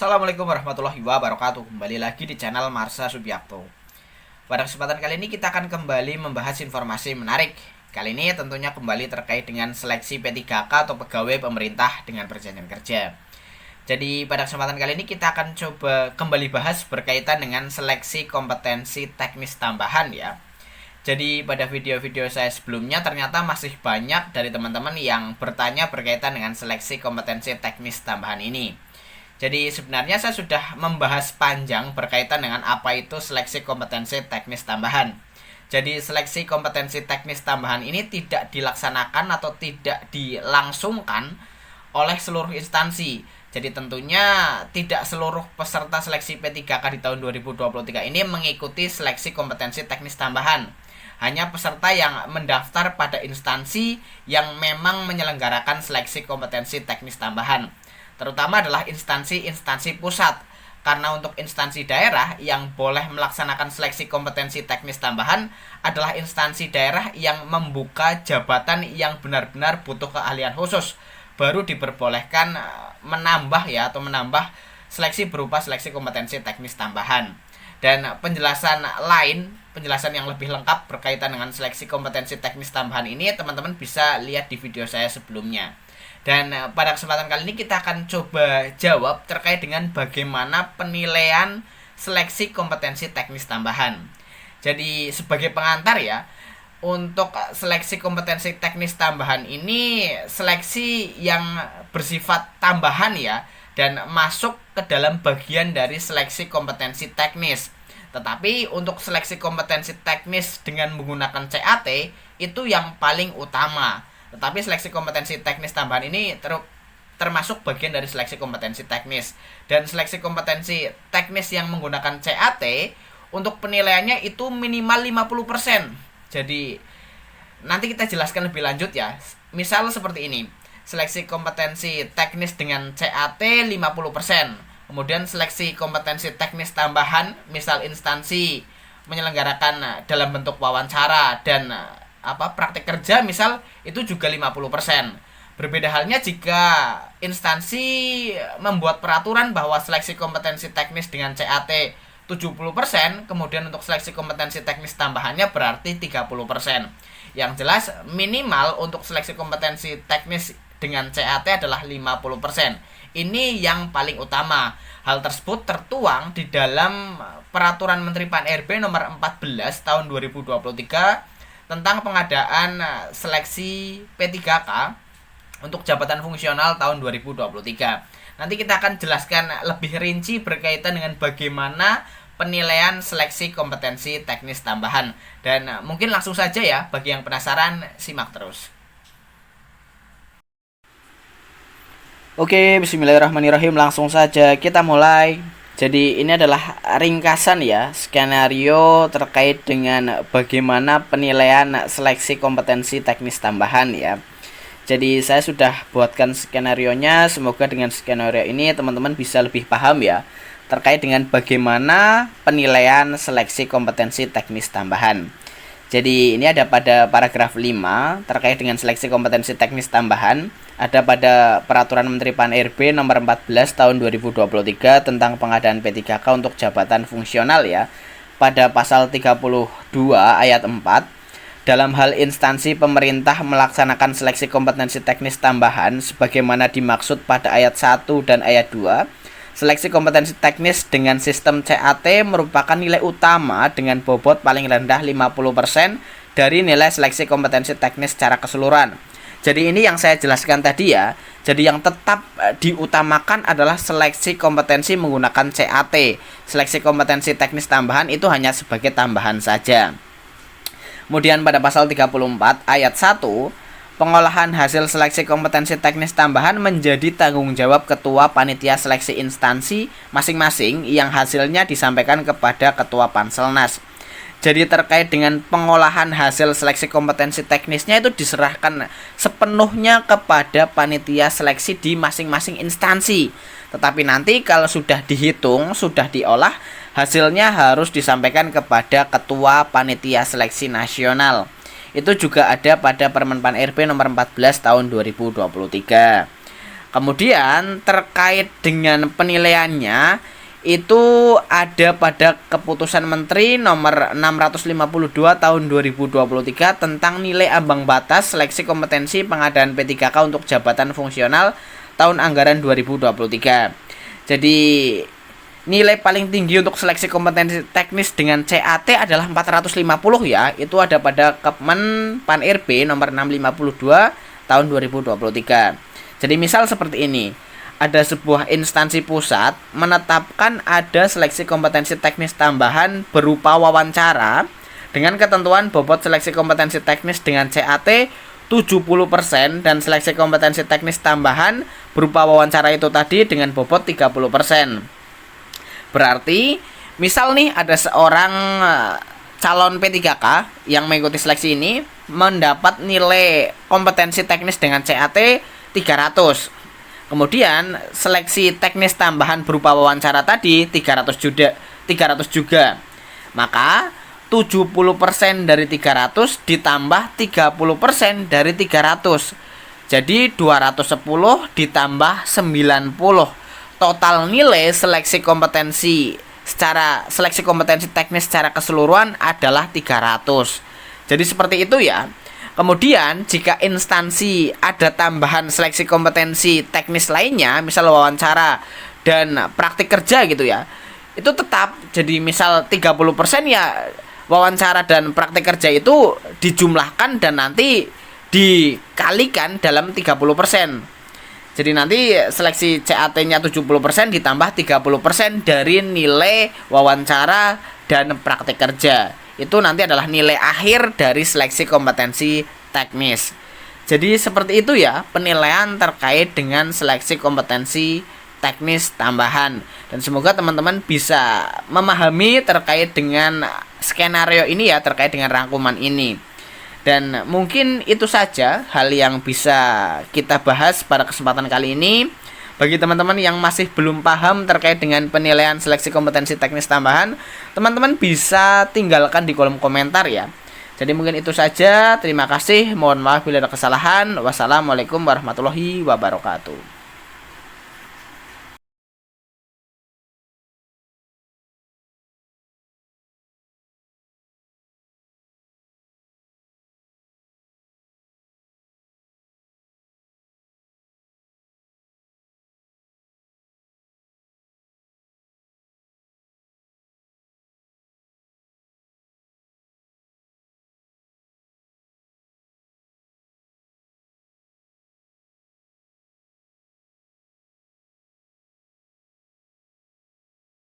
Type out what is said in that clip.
Assalamualaikum warahmatullahi wabarakatuh. Kembali lagi di channel Marsha Subiakto. Pada kesempatan kali ini kita akan kembali membahas informasi menarik. Kali ini tentunya kembali terkait dengan seleksi P3K atau pegawai pemerintah dengan perjanjian kerja. Jadi pada kesempatan kali ini kita akan coba kembali bahas berkaitan dengan seleksi kompetensi teknis tambahan ya. Jadi pada video-video saya sebelumnya ternyata masih banyak dari teman-teman yang bertanya berkaitan dengan seleksi kompetensi teknis tambahan ini. Jadi sebenarnya saya sudah membahas panjang berkaitan dengan apa itu seleksi kompetensi teknis tambahan. Jadi seleksi kompetensi teknis tambahan ini tidak dilaksanakan atau tidak dilangsungkan oleh seluruh instansi. Jadi tentunya tidak seluruh peserta seleksi P3K di tahun 2023 ini mengikuti seleksi kompetensi teknis tambahan. Hanya peserta yang mendaftar pada instansi yang memang menyelenggarakan seleksi kompetensi teknis tambahan. Terutama adalah instansi-instansi pusat. Karena untuk instansi daerah yang boleh melaksanakan seleksi kompetensi teknis tambahan adalah instansi daerah yang membuka jabatan yang benar-benar butuh keahlian khusus. Baru diperbolehkan menambah seleksi berupa seleksi kompetensi teknis tambahan. Dan penjelasan yang lebih lengkap berkaitan dengan seleksi kompetensi teknis tambahan ini teman-teman bisa lihat di video saya sebelumnya. Dan pada kesempatan kali ini kita akan coba jawab terkait dengan bagaimana penilaian seleksi kompetensi teknis tambahan. Jadi sebagai pengantar ya, untuk seleksi kompetensi teknis tambahan ini seleksi yang bersifat tambahan ya, dan masuk ke dalam bagian dari seleksi kompetensi teknis. Tetapi untuk seleksi kompetensi teknis dengan menggunakan CAT itu yang paling utama. Tetapi seleksi kompetensi teknis tambahan ini termasuk bagian dari seleksi kompetensi teknis. Dan seleksi kompetensi teknis yang menggunakan CAT untuk penilaiannya itu minimal 50%. Jadi nanti kita jelaskan lebih lanjut ya. Misal seperti ini. Seleksi kompetensi teknis dengan CAT 50%. Kemudian seleksi kompetensi teknis tambahan, misal instansi menyelenggarakan dalam bentuk wawancara dan praktek kerja misal itu juga 50%. Berbeda halnya jika instansi membuat peraturan bahwa seleksi kompetensi teknis dengan CAT 70%, kemudian untuk seleksi kompetensi teknis tambahannya berarti 30%. Yang jelas minimal untuk seleksi kompetensi teknis dengan CAT adalah 50%. Ini yang paling utama. Hal tersebut tertuang di dalam Peraturan Menteri Pan-RB nomor 14 tahun 2023 tentang pengadaan seleksi P3K untuk jabatan fungsional tahun 2023. Nanti kita akan jelaskan lebih rinci berkaitan dengan bagaimana penilaian seleksi kompetensi teknis tambahan. Dan mungkin langsung saja ya, bagi yang penasaran, simak terus. Oke, bismillahirrahmanirrahim, langsung saja kita mulai. Jadi ini adalah ringkasan ya, skenario terkait dengan bagaimana penilaian seleksi kompetensi teknis tambahan ya. Jadi saya sudah buatkan skenarionya, semoga dengan skenario ini teman-teman bisa lebih paham ya terkait dengan bagaimana penilaian seleksi kompetensi teknis tambahan. Jadi ini ada pada paragraf 5 terkait dengan seleksi kompetensi teknis tambahan. Ada pada Peraturan Menteri Pan-RB nomor 14 tahun 2023 tentang pengadaan P3K untuk jabatan fungsional ya. Pada pasal 32 ayat 4, dalam hal instansi pemerintah melaksanakan seleksi kompetensi teknis tambahan sebagaimana dimaksud pada ayat 1 dan ayat 2, seleksi kompetensi teknis dengan sistem CAT merupakan nilai utama dengan bobot paling rendah 50% dari nilai seleksi kompetensi teknis secara keseluruhan. Jadi ini yang saya jelaskan tadi ya. Jadi yang tetap diutamakan adalah seleksi kompetensi menggunakan CAT. Seleksi kompetensi teknis tambahan itu hanya sebagai tambahan saja. Kemudian pada pasal 34 ayat 1, pengolahan hasil seleksi kompetensi teknis tambahan menjadi tanggung jawab ketua panitia seleksi instansi masing-masing yang hasilnya disampaikan kepada ketua Panselnas. Jadi terkait dengan pengolahan hasil seleksi kompetensi teknisnya itu diserahkan sepenuhnya kepada panitia seleksi di masing-masing instansi. Tetapi nanti kalau sudah dihitung, sudah diolah, hasilnya harus disampaikan kepada ketua panitia seleksi nasional. Itu juga ada pada Permen Pan RB nomor 14 tahun 2023. Kemudian terkait dengan penilaiannya itu ada pada Keputusan Menteri nomor 652 tahun 2023 tentang nilai ambang batas seleksi kompetensi pengadaan P3K untuk jabatan fungsional tahun anggaran 2023. Jadi nilai paling tinggi untuk seleksi kompetensi teknis dengan CAT adalah 450 ya. Itu ada pada Kepmen Pan-RB nomor 652 tahun 2023. Jadi misal seperti ini, ada sebuah instansi pusat menetapkan ada seleksi kompetensi teknis tambahan berupa wawancara dengan ketentuan bobot seleksi kompetensi teknis dengan CAT 70% dan seleksi kompetensi teknis tambahan berupa wawancara itu tadi dengan bobot 30%. Berarti misal nih ada seorang calon P3K yang mengikuti seleksi ini mendapat nilai kompetensi teknis dengan CAT 300. Kemudian seleksi teknis tambahan berupa wawancara tadi 300 juga. Maka 70% dari 300 ditambah 30% dari 300. Jadi 210 ditambah 90. Total nilai seleksi kompetensi teknis secara keseluruhan adalah 300. Jadi seperti itu ya. Kemudian jika instansi ada tambahan seleksi kompetensi teknis lainnya, misal wawancara dan praktik kerja gitu ya, itu tetap jadi misal 30% ya wawancara dan praktik kerja itu dijumlahkan dan nanti dikalikan dalam 30%. Jadi nanti seleksi CAT-nya 70% ditambah 30% dari nilai wawancara dan praktik kerja. Itu nanti adalah nilai akhir dari seleksi kompetensi teknis. Jadi seperti itu ya penilaian terkait dengan seleksi kompetensi teknis tambahan. Dan semoga teman-teman bisa memahami terkait dengan skenario ini ya, terkait dengan rangkuman ini. Dan mungkin itu saja hal yang bisa kita bahas pada kesempatan kali ini. Bagi teman-teman yang masih belum paham terkait dengan penilaian seleksi kompetensi teknis tambahan, teman-teman bisa tinggalkan di kolom komentar ya. Jadi mungkin itu saja. Terima kasih. Mohon maaf bila ada kesalahan. Wassalamualaikum warahmatullahi wabarakatuh.